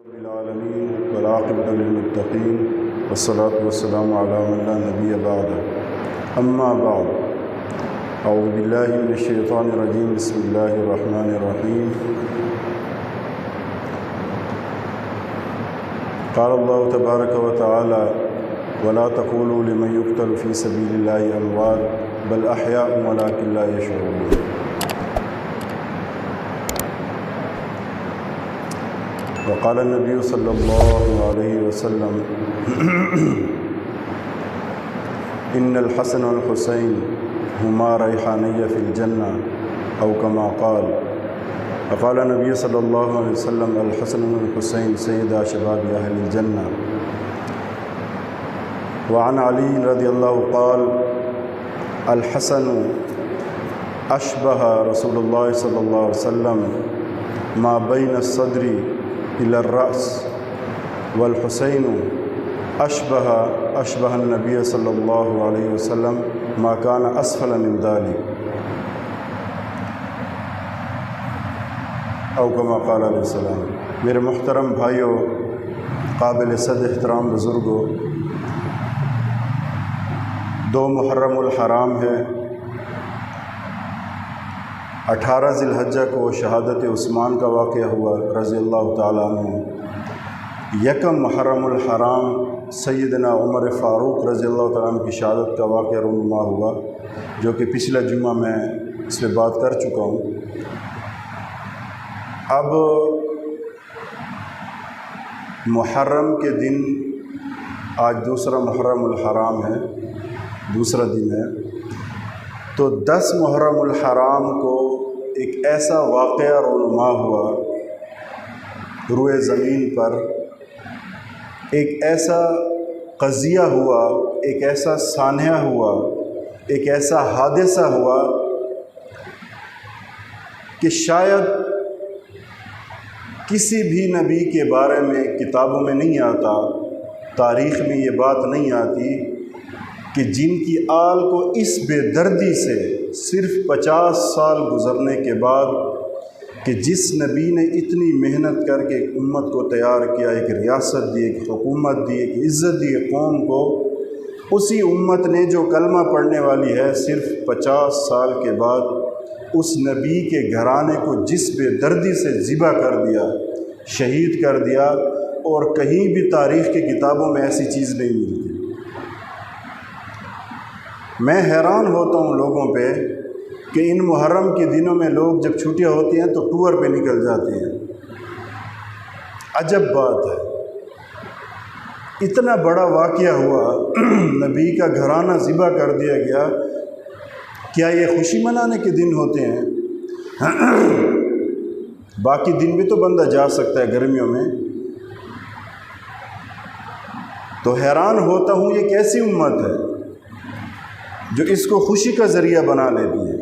رب العالمین والعاقبۃ للمتقین والصلاة والسلام علی من لا نبی بعد اما بعد اعوذ باللہ من الشیطان الرجیم بسم اللہ الرحمن الرحیم قال اللہ تبارک و تعالی ولا تقولوا لمن يقتل في سبيل الله اموات بل احیاء ولكن لا يشعرون۔ وقال النبی صلی اللہ علیہ وسلم ان الحسن والحسین ہما ریحانی فی الجنہ او کما قال۔ وقال النبی صلی اللہ علیہ وسلم الحسن والحسین سیدا شباب اہل الجنہ۔ وعن علی رضی اللہ قال الحسن اشبہ رسول اللہ صلی اللہ علیہ وسلم ما بین الصدر إلى الرأس والحسين أشبه النبي صلی اللہ علیہ وسلم ما كان أسفل من ذلك أو كما قال علیہ السلام۔ میرے محترم بھائیوں، قابل صد احترام بزرگوں، 2 محرم الحرام ہے۔ 18 ذی الحجہ کو شہادت عثمان کا واقعہ ہوا رضی اللہ تعالیٰ عنہ۔ 1 محرم الحرام سیدنا عمر فاروق رضی اللہ تعالیٰ عنہ کی شہادت کا واقعہ رونما ہوا، جو کہ پچھلا جمعہ میں اس پہ بات کر چکا ہوں۔ اب محرم کے دن، آج دوسرا محرم الحرام ہے، دوسرا دن ہے، تو 10 محرم الحرام کو ایک ایسا واقعہ رونما ہوا روئے زمین پر، ایک ایسا قضیہ ہوا، ایک ایسا سانحہ ہوا، ایک ایسا حادثہ ہوا کہ شاید کسی بھی نبی کے بارے میں کتابوں میں نہیں آتا، تاریخ میں یہ بات نہیں آتی کہ جن کی آل کو اس بے دردی سے صرف 50 سال گزرنے کے بعد، کہ جس نبی نے اتنی محنت کر کے ایک امت کو تیار کیا، ایک ریاست دی، ایک حکومت دی، ایک عزت دی قوم کو، اسی امت نے جو کلمہ پڑھنے والی ہے صرف 50 سال کے بعد اس نبی کے گھرانے کو جس بے دردی سے ذبح کر دیا، شہید کر دیا، اور کہیں بھی تاریخ کی کتابوں میں ایسی چیز نہیں ملتی۔ میں حیران ہوتا ہوں لوگوں پہ کہ ان محرم کے دنوں میں لوگ جب چھٹیاں ہوتی ہیں تو ٹور پہ نکل جاتے ہیں۔ عجب بات ہے، اتنا بڑا واقعہ ہوا، نبی کا گھرانہ ذبح کر دیا گیا، کیا یہ خوشی منانے کے دن ہوتے ہیں؟ باقی دن بھی تو بندہ جا سکتا ہے گرمیوں میں۔ تو حیران ہوتا ہوں یہ کیسی امت ہے جو اس کو خوشی کا ذریعہ بنا لیتی ہے۔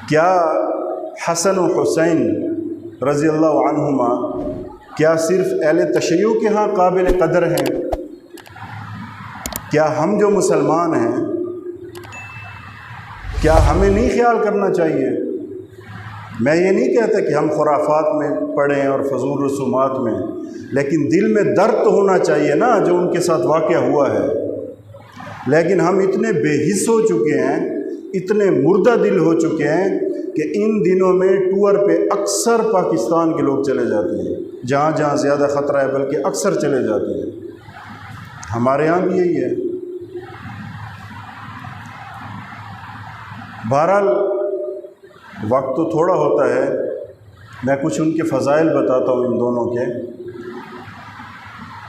کیا حسن و حسین رضی اللہ عنہما کیا صرف اہل تشیع کے ہاں قابل قدر ہیں؟ کیا ہم جو مسلمان ہیں، کیا ہمیں نہیں خیال کرنا چاہیے؟ میں یہ نہیں کہتا کہ ہم خرافات میں پڑیں اور فضول رسومات میں، لیکن دل میں درد تو ہونا چاہیے نا جو ان کے ساتھ واقعہ ہوا ہے۔ لیکن ہم اتنے بے حس ہو چکے ہیں، اتنے مردہ دل ہو چکے ہیں کہ ان دنوں میں ٹور پہ اکثر پاکستان کے لوگ چلے جاتے ہیں، جہاں جہاں زیادہ خطرہ ہے بلکہ اکثر چلے جاتے ہیں۔ ہمارے ہاں بھی یہی ہے۔ بہرحال وقت تو تھوڑا ہوتا ہے، میں کچھ ان کے فضائل بتاتا ہوں ان دونوں کے۔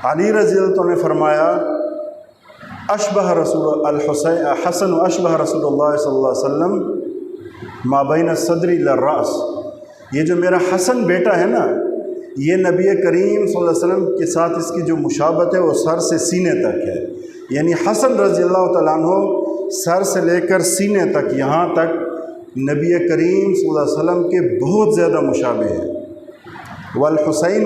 علی رضی اللہ عنہ نے فرمایا اشبہ رسول الحسین حسن اشبہ رسول اللہ صلی اللہ علیہ وسلم ما بین الصدر الی الراس۔ یہ جو میرا حسن بیٹا ہے نا، یہ نبی کریم صلی اللہ علیہ وسلم کے ساتھ اس کی جو مشابہت ہے وہ سر سے سینے تک ہے، یعنی حسن رضی اللہ تعالیٰ عنہ سر سے لے کر سینے تک، یہاں تک نبی کریم صلی اللہ علیہ وسلم کے بہت زیادہ مشابہ ہیں۔ والحسین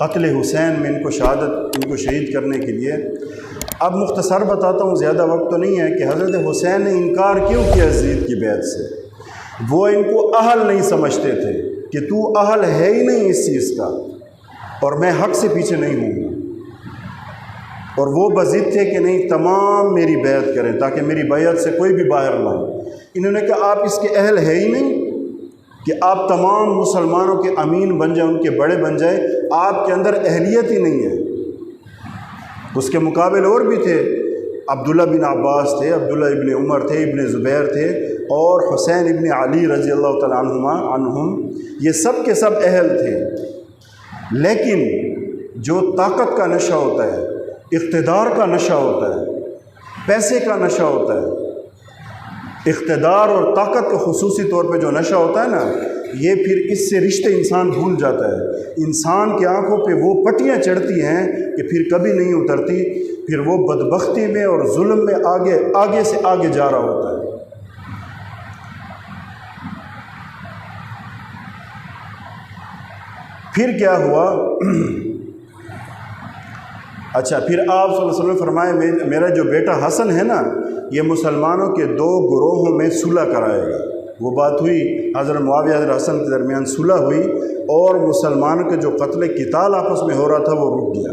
قتل حسین میں ان کو شہید کرنے کے لیے۔ اب مختصر بتاتا ہوں، زیادہ وقت تو نہیں ہے، کہ حضرت حسین نے انکار کیوں کیا یزید کی بیعت سے۔ وہ ان کو اہل نہیں سمجھتے تھے کہ تو اہل ہے ہی نہیں اس چیز کا، اور میں حق سے پیچھے نہیں ہوں گا، اور وہ بضد تھے کہ نہیں تمام میری بیعت کریں تاکہ میری بیعت سے کوئی بھی باہر نہ ہو۔ انہوں نے کہا آپ اس کے اہل ہے ہی نہیں کہ آپ تمام مسلمانوں کے امین بن جائیں، ان کے بڑے بن جائیں، آپ کے اندر اہلیت ہی نہیں ہے۔ اس کے مقابل اور بھی تھے، عبداللہ بن عباس تھے، عبداللہ ابن عمر تھے، ابن زبیر تھے، اور حسین ابن علی رضی اللہ تعالیٰ عنہم، یہ سب کے سب اہل تھے۔ لیکن جو طاقت کا نشہ ہوتا ہے، اقتدار کا نشہ ہوتا ہے، پیسے کا نشہ ہوتا ہے، اقتدار اور طاقت کا خصوصی طور پہ جو نشہ ہوتا ہے نا، یہ پھر اس سے رشتے انسان بھول جاتا ہے۔ انسان کی آنکھوں پہ وہ پٹیاں چڑھتی ہیں کہ پھر کبھی نہیں اترتی، پھر وہ بدبختی میں اور ظلم میں آگے سے آگے جا رہا ہوتا ہے۔ پھر کیا ہوا؟ اچھا، پھر آپ صلی اللہ علیہ وسلم فرمائے میرا جو بیٹا حسن ہے نا، یہ مسلمانوں کے 2 گروہوں میں صلح کرائے گا۔ وہ بات ہوئی، حضرت معاویہ حضرت حسن کے درمیان صلح ہوئی، اور مسلمانوں کے جو قتل قتال آپس میں ہو رہا تھا وہ رک گیا۔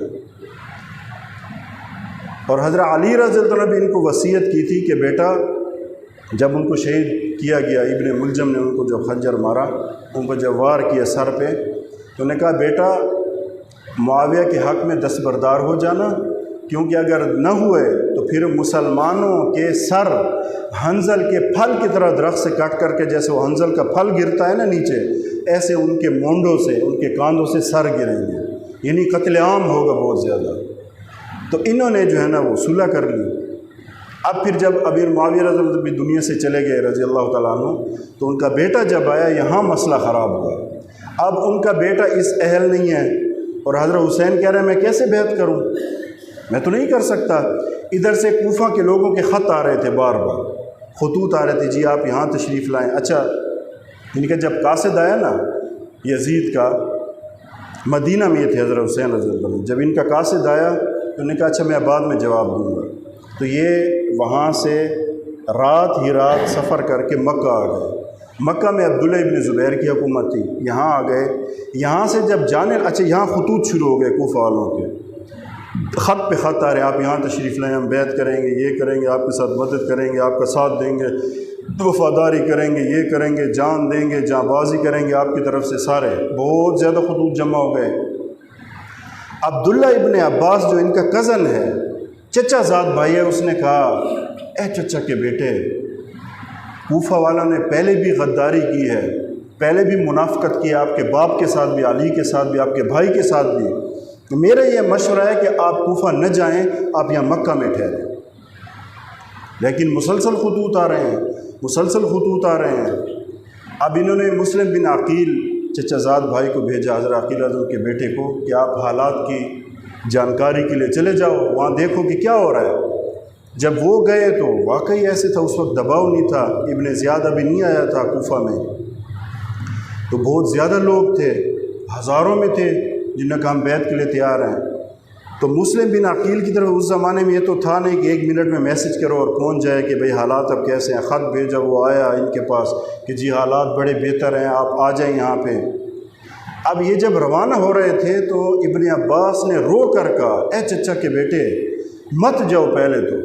اور حضرت علی رضی اللہ عنہ بھی ان کو وصیت کی تھی کہ بیٹا، جب ان کو شہید کیا گیا، ابن ملجم نے ان کو جو خنجر مارا، ان کو جب وار کیا سر پہ، تو انہوں نے کہا بیٹا معاویہ کے حق میں دستبردار ہو جانا، کیونکہ اگر نہ ہوئے تو پھر مسلمانوں کے سر حنظل کے پھل کی طرح درخت سے کٹ کر کے، جیسے وہ حنظل کا پھل گرتا ہے نا نیچے، ایسے ان کے مونڈوں سے، ان کے کاندھوں سے سر گریں گے، یعنی قتل عام ہوگا بہت زیادہ۔ تو انہوں نے جو ہے نا وہ صلح کر لی۔ اب پھر جب امیر معاویہ رضی اللہ عنہ بھی دنیا سے چلے گئے رضی اللہ تعالیٰ عنہ، تو ان کا بیٹا جب آیا، یہاں مسئلہ خراب ہوا۔ اب ان کا بیٹا اس اہل نہیں ہے، اور حضرت حسین کہہ رہے ہیں میں کیسے بیعت کروں، میں تو نہیں کر سکتا۔ ادھر سے کوفہ کے لوگوں کے خط آ رہے تھے، بار بار خطوط آ رہے تھے، جی آپ یہاں تشریف لائیں۔ اچھا، ان کا جب قاصد آیا نا یزید کا، مدینہ میں یہ تھے حضرت حسین رضی اللہ عنہ، جب ان کا قاصد آیا تو انہوں نے کہا اچھا میں بعد میں جواب دوں گا۔ تو یہ وہاں سے رات ہی رات سفر کر کے مکہ آ گئے۔ مکہ میں عبداللہ ابن زبیر کی حکومت تھی، یہاں آ گئے۔ یہاں سے جب جانے، اچھا یہاں خطوط شروع ہو گئے کوفہ والوں کے، خط پہ خط آ رہے، آپ یہاں تشریف لائیں، ہم بیعت کریں گے، یہ کریں گے، آپ کے ساتھ مدد کریں گے، آپ کا ساتھ دیں گے، وفاداری کریں گے، یہ کریں گے، جان دیں گے، جاں بازی کریں گے آپ کی طرف سے۔ سارے بہت زیادہ خطوط جمع ہو گئے۔ عبداللہ ابن عباس جو ان کا کزن ہے، چچا زاد بھائی ہے، اس نے کہا اے چچا کے بیٹے، کوفہ والوں نے پہلے بھی غداری کی ہے، پہلے بھی منافقت کی ہے، آپ کے باپ کے ساتھ بھی، علی کے ساتھ بھی، آپ کے بھائی کے ساتھ بھی۔ میرا یہ مشورہ ہے کہ آپ کوفہ نہ جائیں، آپ یہاں مکہ میں ٹھہریں۔ لیکن مسلسل خطوط آ رہے ہیں، مسلسل خطوط آ رہے ہیں۔ اب انہوں نے مسلم بن عقیل چچا زاد بھائی کو بھیجا، حضرت عقیل رضی اللہ کے بیٹے کو، کہ آپ حالات کی جانکاری کے لیے چلے جاؤ، وہاں دیکھو کہ کیا ہو رہا ہے۔ جب وہ گئے تو واقعی ایسے تھا، اس وقت دباؤ نہیں تھا، ابن زیاد ابھی نہیں آیا تھا کوفہ میں، تو بہت زیادہ لوگ تھے، ہزاروں میں تھے جن نے کہا ہم بیعت کے لیے تیار ہیں۔ تو مسلم بن عقیل کی طرف اس زمانے میں یہ تو تھا نہیں کہ 1 منٹ میں میسج کرو اور پہنچ جائے کہ بھئی حالات اب کیسے ہیں، خط بھیجا، وہ آیا ان کے پاس کہ جی حالات بڑے بہتر ہیں، آپ آ جائیں یہاں پہ۔ اب یہ جب روانہ ہو رہے تھے تو ابن عباس نے رو کر کہا اے چچا کے بیٹے مت جاؤ، پہلے تو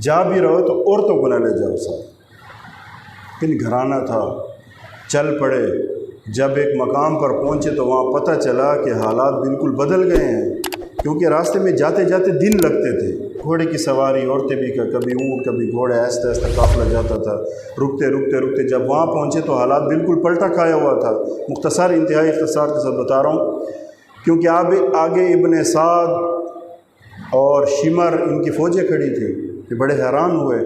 جا بھی رہو تو عورتوں کو نہ لے جاؤ ساتھ۔ لیکن گھرانہ تھا، چل پڑے۔ جب ایک مقام پر پہنچے تو وہاں پتہ چلا کہ حالات بالکل بدل گئے ہیں، کیونکہ راستے میں جاتے جاتے دن لگتے تھے، گھوڑے کی سواری، عورتیں بھی، کبھی اونٹ کبھی گھوڑے، آہستہ آہستہ قافلہ جاتا تھا، رکتے رکتے رکتے جب وہاں پہنچے تو حالات بالکل پلٹا کھایا ہوا تھا۔ مختصر، انتہائی اختصار کے ساتھ بتا رہا ہوں، کیونکہ آگے ابن سعد اور شمر ان کی فوجیں کھڑی تھیں، کہ بڑے حیران ہوئے۔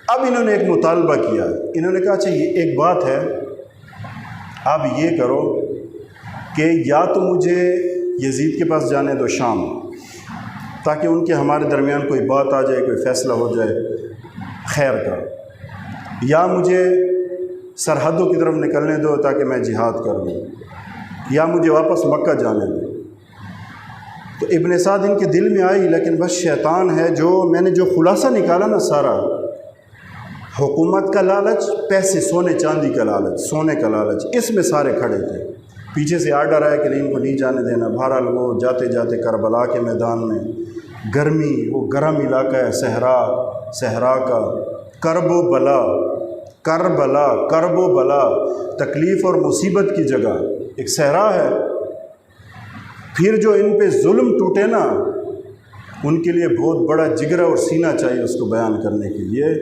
اب انہوں نے ایک مطالبہ کیا، انہوں نے کہا اچھا یہ ایک بات ہے، آپ یہ کرو کہ یا تو مجھے یزید کے پاس جانے دو شام، تاکہ ان کے ہمارے درمیان کوئی بات آ جائے، کوئی فیصلہ ہو جائے خیر کا، یا مجھے سرحدوں کی طرف نکلنے دو تاکہ میں جہاد کر لوں، یا مجھے واپس مکہ جانے دو۔ تو ابن سعد ان کے دل میں آئی، لیکن بس شیطان ہے، جو میں نے جو خلاصہ نکالا نا سارا، حکومت کا لالچ، پیسے سونے چاندی کا لالچ، سونے کا لالچ، اس میں سارے کھڑے تھے۔ پیچھے سے آرڈر آیا کہ نہیں ان کو نہیں جانے دینا۔ بہرحال وہ جاتے جاتے کربلا کے میدان میں، گرمی، وہ گرم علاقہ ہے، صحرا کا، کرب و بلا، کربلا، کرب و بلا، تکلیف اور مصیبت کی جگہ، ایک صحرا ہے۔ پھر جو ان پہ ظلم ٹوٹے نا، ان کے لیے بہت بڑا جگرہ اور سینہ چاہیے اس کو بیان کرنے کے لیے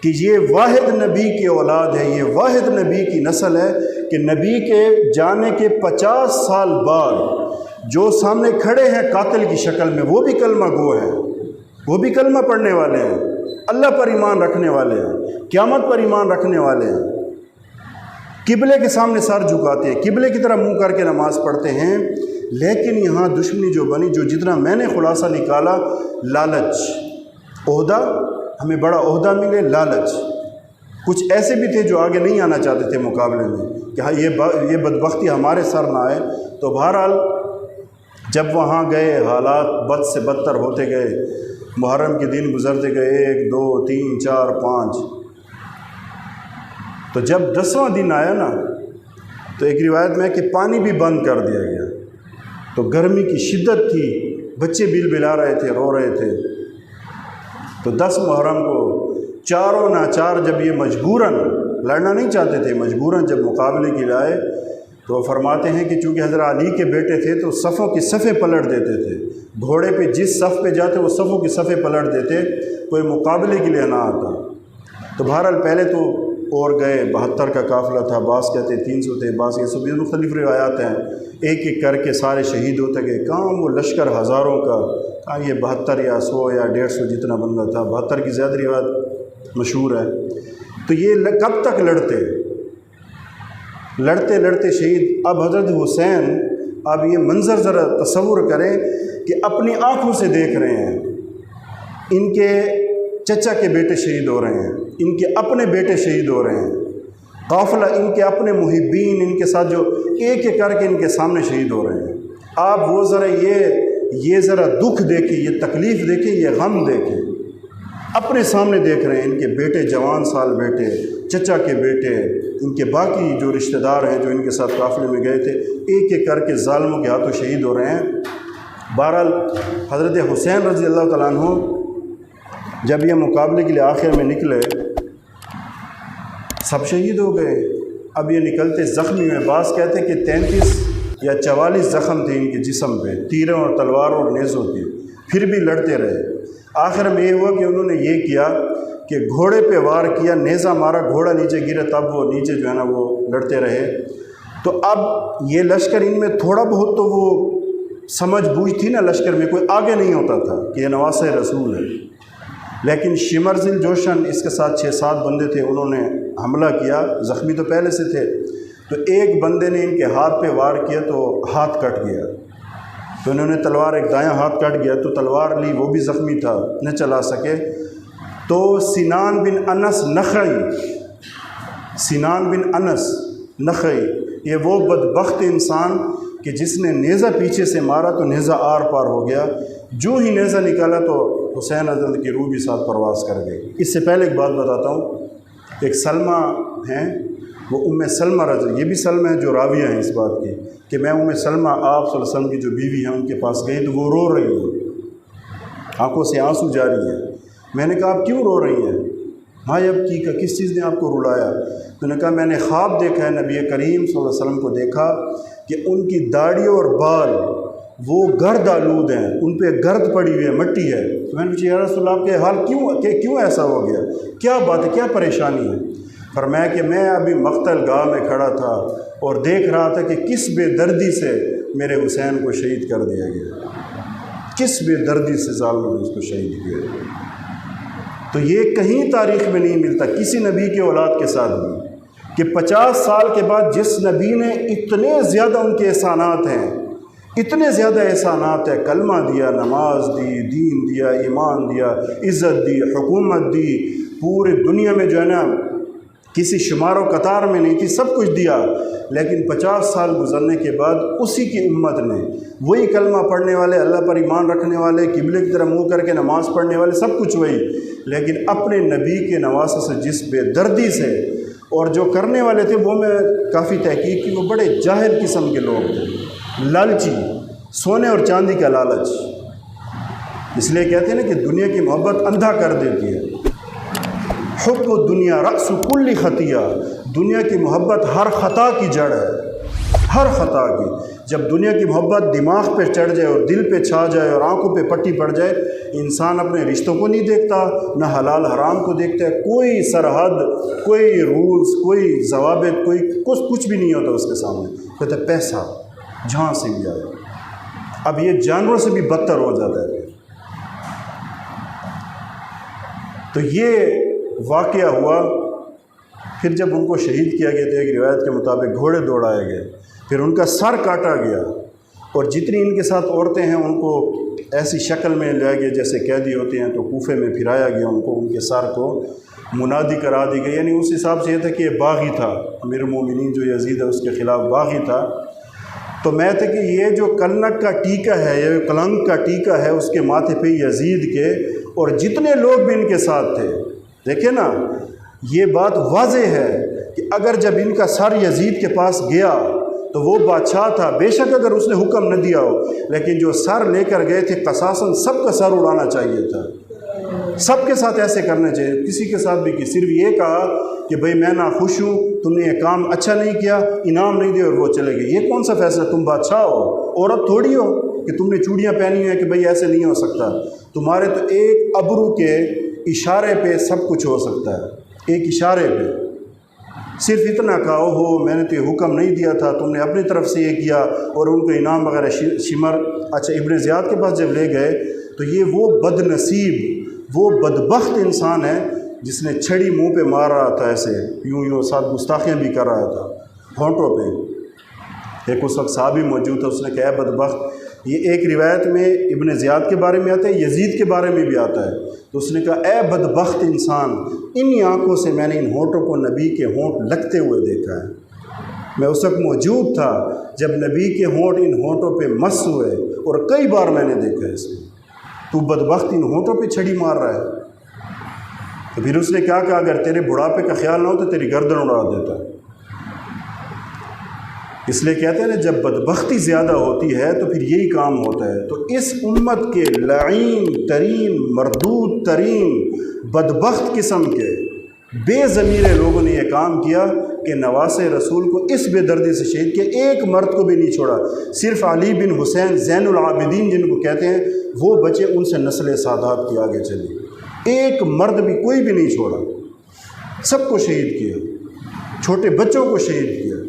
کہ یہ واحد نبی کی اولاد ہے، یہ واحد نبی کی نسل ہے کہ نبی کے جانے کے 50 سال بعد جو سامنے کھڑے ہیں قاتل کی شکل میں، وہ بھی کلمہ گو ہیں، وہ بھی کلمہ پڑھنے والے ہیں، اللہ پر ایمان رکھنے والے ہیں، قیامت پر ایمان رکھنے والے ہیں، قبلے کے سامنے سر جھکاتے ہیں، قبلے کی طرح منہ کر کے نماز پڑھتے ہیں۔ لیکن یہاں دشمنی جو بنی، جو جتنا میں نے خلاصہ نکالا، لالچ، عہدہ، ہمیں بڑا عہدہ ملے، لالچ۔ کچھ ایسے بھی تھے جو آگے نہیں آنا چاہتے تھے مقابلے میں کہ ہاں یہ بدبختی ہمارے سر نہ آئے۔ تو بہرحال جب وہاں گئے، حالات بد سے بدتر ہوتے گئے، محرم کے دن گزرتے گئے، 1 2 3 4 5۔ تو جب 10واں دن آیا نا، تو ایک روایت میں ہے کہ پانی بھی بند کر دیا گیا۔ تو گرمی کی شدت تھی، بچے بل بلا رہے تھے، رو رہے تھے۔ تو 10 محرم کو چاروں ناچار جب یہ مجبوراً، لڑنا نہیں چاہتے تھے، مجبوراً جب مقابلے کے لیے آئے، تو فرماتے ہیں کہ چونکہ حضرت علی کے بیٹے تھے تو صفوں کی صفیں پلٹ دیتے تھے، گھوڑے پہ جس صف پہ جاتے وہ صفوں کی صفیں پلٹ دیتے، کوئی مقابلے کے لیے نہ آتا۔ تو بہرحال پہلے تو اور گئے، 72 کا قافلہ تھا، بعض کہتے 300 تھے، بعض کے 120، مختلف روایات ہیں، ایک ایک کر کے سارے شہید ہوتے گئے۔ کہاں وہ لشکر ہزاروں کا، کہاں یہ 72 یا 100 یا 150 جتنا بندہ تھا، 72 کی زیادہ روایت مشہور ہے۔ تو یہ کب تک لڑتے لڑتے شہید۔ اب حضرت حسین، اب یہ منظر ذرا تصور کریں کہ اپنی آنکھوں سے دیکھ رہے ہیں ان کے چچا کے بیٹے شہید ہو رہے ہیں، ان کے اپنے بیٹے شہید ہو رہے ہیں، قافلہ ان کے اپنے محبین ان کے ساتھ جو ایک ایک کر کے ان کے سامنے شہید ہو رہے ہیں۔ آپ وہ ذرا یہ ذرا دکھ دیکھیں، یہ تکلیف دیکھیں، یہ غم دیکھیں، اپنے سامنے دیکھ رہے ہیں ان کے بیٹے، جوان سال بیٹے، چچا کے بیٹے، ان کے باقی جو رشتہ دار ہیں جو ان کے ساتھ قافلے میں گئے تھے، ایک ایک کر کے ظالموں کے ہاتھوں شہید ہو رہے ہیں۔ بہرحال حضرت حسین رضی اللہ تعالیٰ عنہ جب یہ مقابلے کے لیے آخر میں نکلے، سب شہید ہو گئے۔ اب یہ نکلتے زخمی ہوئے، بعض کہتے کہ 33 یا 44 زخم تھے ان کے جسم پہ، تیروں اور تلواروں اور نیزوں کے، پھر بھی لڑتے رہے۔ آخر میں یہ ہوا کہ انہوں نے یہ کیا کہ گھوڑے پہ وار کیا، نیزہ مارا، گھوڑا نیچے گرے، تب وہ نیچے جو ہے نا وہ لڑتے رہے۔ تو اب یہ لشکر، ان میں تھوڑا بہت تو وہ سمجھ بوجھ تھی نا لشکر میں، کوئی آگے نہیں ہوتا تھا کہ یہ نواسہ رسول ہے، لیکن شمر ذی الجوشن اس کے ساتھ 6-7 بندے تھے، انہوں نے حملہ کیا، زخمی تو پہلے سے تھے، تو ایک بندے نے ان کے ہاتھ پہ وار کیا تو ہاتھ کٹ گیا، تو انہوں نے تلوار، ایک دایاں ہاتھ کٹ گیا تو تلوار لی، وہ بھی زخمی تھا، نہ چلا سکے۔ تو سنان بن انس نخعی، یہ وہ بدبخت انسان کہ جس نے نیزہ پیچھے سے مارا تو نیزہ آر پار ہو گیا، جو ہی نیزہ نکالا تو حسین حضرت کی روح بھی ساتھ پرواز کر گئی۔ اس سے پہلے ایک بات بتاتا ہوں، ایک سلمہ ہیں، وہ سلمہ رضی، یہ بھی سلمہ ہے جو راویہ ہیں اس بات کی کہ میں سلمہ آپ صلی اللہ علیہ وسلم کی جو بیوی ہیں ان کے پاس گئی تو وہ رو رہی ہیں، آنکھوں سے آنسو جاری ہیں۔ میں نے کہا آپ کیوں رو رہی ہیں؟ بھائی اب کی کس چیز نے آپ کو رلایا؟ تو نے کہا میں نے خواب دیکھا ہے، نبی کریم صلی اللہ علیہ وسلم کو دیکھا کہ ان کی داڑھی اور بال وہ گرد آلود ہیں، ان پہ گرد پڑی ہوئی ہے، مٹی ہے۔ تو میں نے پوچھا یا رسول اللہ آپ کے حال کیوں ایسا ہو گیا، کیا بات ہے، کیا پریشانی ہے؟ فرمایا کہ میں ابھی مقتل گاہ میں کھڑا تھا اور دیکھ رہا تھا کہ کس بے دردی سے میرے حسین کو شہید کر دیا گیا، کس بے دردی سے ظالموں نے اس کو شہید کیا۔ تو یہ کہیں تاریخ میں نہیں ملتا کسی نبی کے اولاد کے ساتھ بھی کہ 50 سال کے بعد جس نبی نے اتنے زیادہ ان کے احسانات ہیں، اتنے زیادہ احسانات ہیں، کلمہ دیا، نماز دی، دین دیا، ایمان دیا، عزت دی، حکومت دی، پوری دنیا میں جو ہے نا کسی شمار و قطار میں نہیں تھی، سب کچھ دیا، لیکن 50 سال گزرنے کے بعد اسی کی امت نے، وہی کلمہ پڑھنے والے، اللہ پر ایمان رکھنے والے، قبلے کی طرف منہ کر کے نماز پڑھنے والے، سب کچھ وہی، لیکن اپنے نبی کے نواسے سے جس بے دردی سے، اور جو کرنے والے تھے وہ میں کافی تحقیق کی، وہ بڑے جاہل قسم کے لوگ تھے، لالچی، سونے اور چاندی کا لالچ۔ اس لیے کہتے ہیں نا کہ دنیا کی محبت اندھا کر دیتی ہے۔ حب الدنیا رأس کل خطیہ، دنیا کی محبت ہر خطا کی جڑ ہے، ہر خطا کی۔ جب دنیا کی محبت دماغ پہ چڑھ جائے اور دل پہ چھا جائے اور آنکھوں پہ پٹی پڑ جائے، انسان اپنے رشتوں کو نہیں دیکھتا، نہ حلال حرام کو دیکھتا ہے، کوئی سرحد، کوئی رولز، کوئی ضوابط، کوئی کچھ بھی نہیں ہوتا اس کے سامنے، کہتا ہے پیسہ جہاں سے بھی آئے۔ اب یہ جانوروں سے بھی بدتر ہو جاتا ہے۔ تو یہ واقعہ ہوا، پھر جب ان کو شہید کیا گیا تھا، ایک روایت کے مطابق گھوڑے دوڑائے گئے، پھر ان کا سر کاٹا گیا، اور جتنی ان کے ساتھ عورتیں ہیں ان کو ایسی شکل میں لے گئے جیسے قیدی ہوتے ہیں، تو کوفے میں پھرایا گیا ان کو، ان کے سر کو منادی کرا دی گئی، یعنی اس حساب سے یہ تھا کہ یہ باغی تھا، امیر المومنین جو یزید ہے اس کے خلاف باغی تھا۔ تو میں تھا کہ یہ جو کلنک کا ٹیکہ ہے، یہ کلنک کا ٹیکہ ہے اس کے ماتھے پہ یزید کے، اور جتنے لوگ بھی ان کے ساتھ تھے، دیکھیں نا، یہ بات واضح ہے کہ اگر جب ان کا سر یزید کے پاس گیا تو وہ بادشاہ تھا، بے شک اگر اس نے حکم نہ دیا ہو، لیکن جو سر لے کر گئے تھے قصاصاً سب کا سر اڑانا چاہیے تھا، سب کے ساتھ ایسے کرنا چاہیے، کسی کے ساتھ بھی کی، صرف یہ کہا کہ بھئی میں ناخوش ہوں، تم نے یہ کام اچھا نہیں کیا، انعام نہیں دیا، اور وہ چلے گئے۔ یہ کون سا فیصلہ؟ تم بادشاہ ہو، عورت تھوڑی ہو کہ تم نے چوڑیاں پہنی ہوئی ہیں کہ بھئی ایسے نہیں ہو سکتا، تمہارے تو ایک ابرو کے اشارے پہ سب کچھ ہو سکتا ہے، ایک اشارے پہ، صرف اتنا کہا ہو میں نے تو یہ حکم نہیں دیا تھا، تم نے اپنی طرف سے یہ کیا، اور ان کو انعام وغیرہ شمر۔ اچھا، ابن زیاد کے پاس جب لے گئے تو یہ وہ بد نصیب، وہ بدبخت انسان ہے جس نے چھڑی منہ پہ مار رہا تھا، ایسے یوں ساتھ گستاخیاں بھی کر رہا تھا ہونٹوں پہ۔ ایک اس وقت صحابی موجود تھا، اس نے کہا بدبخت، یہ ایک روایت میں ابن زیاد کے بارے میں آتا ہے، یزید کے بارے میں بھی آتا ہے، تو اس نے کہا اے بدبخت انسان، انہی آنکھوں سے میں نے ان ہونٹوں کو نبی کے ہونٹ لگتے ہوئے دیکھا ہے، میں اس وقت موجود تھا جب نبی کے ہونٹ ان ہونٹوں پہ مس ہوئے، اور کئی بار میں نے دیکھا ہے اس میں، تو بدبخت ان ہونٹوں پہ چھڑی مار رہا ہے۔ تو پھر اس نے کیا کہا، اگر تیرے بڑھاپے کا خیال نہ ہو تو تیری گردن اڑا دیتا۔ اس لیے کہتے ہیں نا جب بدبختی زیادہ ہوتی ہے تو پھر یہی کام ہوتا ہے۔ تو اس امت کے لعین ترین، مردود ترین، بدبخت قسم کے بے ضمیر لوگوں نے یہ کام کیا کہ نواسے رسول کو اس بے دردی سے شہید کیا، ایک مرد کو بھی نہیں چھوڑا، صرف علی بن حسین زین العابدین جن کو کہتے ہیں وہ بچے، ان سے نسل سادات کی آگے چلی، ایک مرد بھی کوئی بھی نہیں چھوڑا، سب کو شہید کیا، چھوٹے بچوں کو شہید کیا۔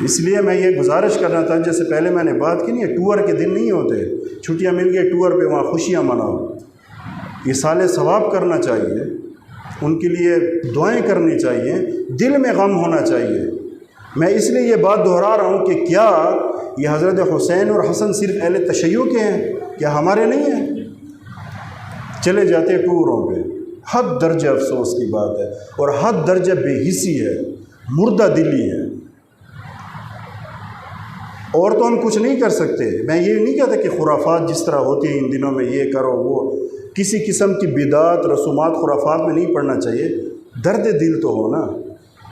اس لیے میں یہ گزارش کرنا تھا، جیسے پہلے میں نے بات کی، نہیں ٹور کے دن نہیں ہوتے، چھٹیاں مل گئی ٹور پہ وہاں خوشیاں مناؤ، ایصال ثواب کرنا چاہیے، ان کے لیے دعائیں کرنی چاہیے، دل میں غم ہونا چاہیے۔ میں اس لیے یہ بات دہرا رہا ہوں کہ کیا یہ حضرت حسین اور حسن صرف اہل تشیع کے ہیں، کیا ہمارے نہیں ہیں؟ چلے جاتے ٹوروں پہ، حد درجہ افسوس کی بات ہے، اور حد درجہ بے حسی ہے، مردہ دلی ہے، اور تو ہم کچھ نہیں کر سکتے۔ میں یہ نہیں کہتا کہ خرافات جس طرح ہوتی ہیں ان دنوں میں یہ کرو وہ، کسی قسم کی بدعت رسومات خرافات میں نہیں پڑنا چاہیے، درد دل تو ہو نا،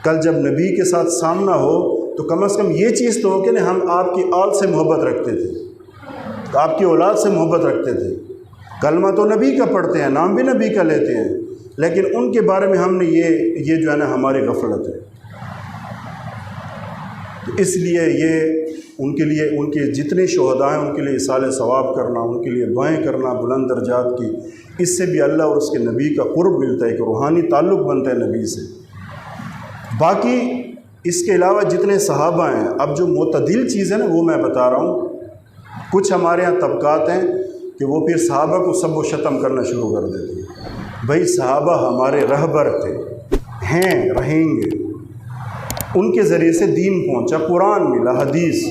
کل جب نبی کے ساتھ سامنا ہو تو کم از کم یہ چیز تو ہو کہ ہم آپ کی آل سے محبت رکھتے تھے، آپ کی اولاد سے محبت رکھتے تھے، کلمہ تو نبی کا پڑھتے ہیں، نام بھی نبی کا لیتے ہیں، لیکن ان کے بارے میں ہم نے یہ جو ہے نا ہماری غفلت ہے۔ تو اس لیے یہ ان کے لیے، ان کے جتنے شہداء ہیں ان کے لیے ایصال ثواب کرنا، ان کے لیے دعائیں کرنا بلند درجات کی، اس سے بھی اللہ اور اس کے نبی کا قرب ملتا ہے، کہ روحانی تعلق بنتا ہے نبی سے۔ باقی اس کے علاوہ جتنے صحابہ ہیں، اب جو معتدل چیز ہے نا وہ میں بتا رہا ہوں، کچھ ہمارے ہاں طبقات ہیں کہ وہ پھر صحابہ کو سب و شتم کرنا شروع کر دیتے ہیں۔ بھائی صحابہ ہمارے رہبر تھے، ہیں، رہیں گے، ان کے ذریعے سے دین پہنچا، قرآن ملا، حدیث،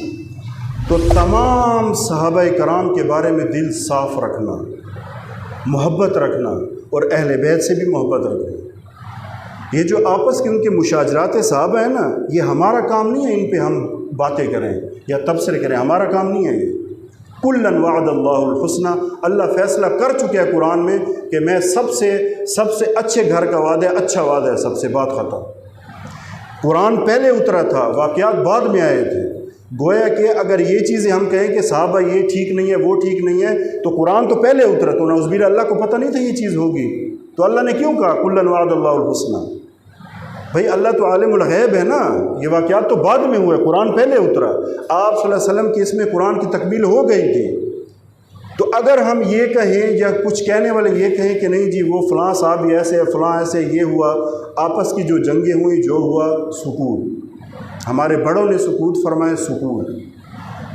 تو تمام صحابہ کرام کے بارے میں دل صاف رکھنا، محبت رکھنا، اور اہل بیت سے بھی محبت رکھیں۔ یہ جو آپس کے ان کے مشاجرات صحابہ ہیں نا، یہ ہمارا کام نہیں ہے ان پہ ہم باتیں کریں یا تبصرے کریں، ہمارا کام نہیں ہے یہ۔ کُلًا وعد اللہ الحسنى، اللہ فیصلہ کر چکے ہیں قرآن میں کہ میں سب سے اچھے گھر کا وعدہ ہے، اچھا وعدہ ہے سب سے، بات ختم۔ قرآن پہلے اترا تھا، واقعات بعد میں آئے تھے۔ گویا کہ اگر یہ چیزیں ہم کہیں کہ صحابہ یہ ٹھیک نہیں ہے وہ ٹھیک نہیں ہے، تو قرآن تو پہلے اترا، تو نعوذ باللہ اللہ کو پتہ نہیں تھا یہ چیز ہوگی، تو اللہ نے کیوں کہا کُلًا وعد اللہ الحسنى؟ بھئی اللہ تو عالم الغیب ہے نا، یہ واقعات تو بعد میں ہوئے، قرآن پہلے اترا، آپ صلی اللہ علیہ وسلم کی اس میں قرآن کی تکمیل ہو گئی تھی۔ تو اگر ہم یہ کہیں یا کچھ کہنے والے یہ کہیں کہ نہیں جی وہ فلاں صاحب ایسے ہے، فلاں ایسے، یہ ہوا، آپس کی جو جنگیں ہوئیں، جو ہوا، سکوت، ہمارے بڑوں نے سکوت فرمائے، سکوت،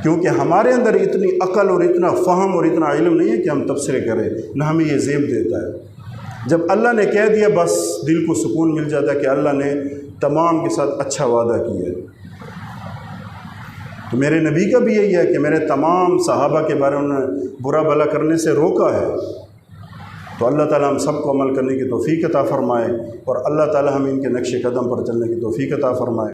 کیونکہ ہمارے اندر اتنی عقل اور اتنا فہم اور اتنا علم نہیں ہے کہ ہم تبصرے کریں، نہ ہمیں یہ زیب دیتا ہے۔ جب اللہ نے کہہ دیا بس دل کو سکون مل جاتا ہے کہ اللہ نے تمام کے ساتھ اچھا وعدہ کیا ہے۔ تو میرے نبی کا بھی یہی ہے کہ میرے تمام صحابہ کے بارے میں انہوں نے برا بھلا کرنے سے روکا ہے۔ تو اللہ تعالیٰ ہم سب کو عمل کرنے کی توفیق عطا فرمائے، اور اللہ تعالیٰ ہمیں ان کے نقش قدم پر چلنے کی توفیق عطا فرمائے۔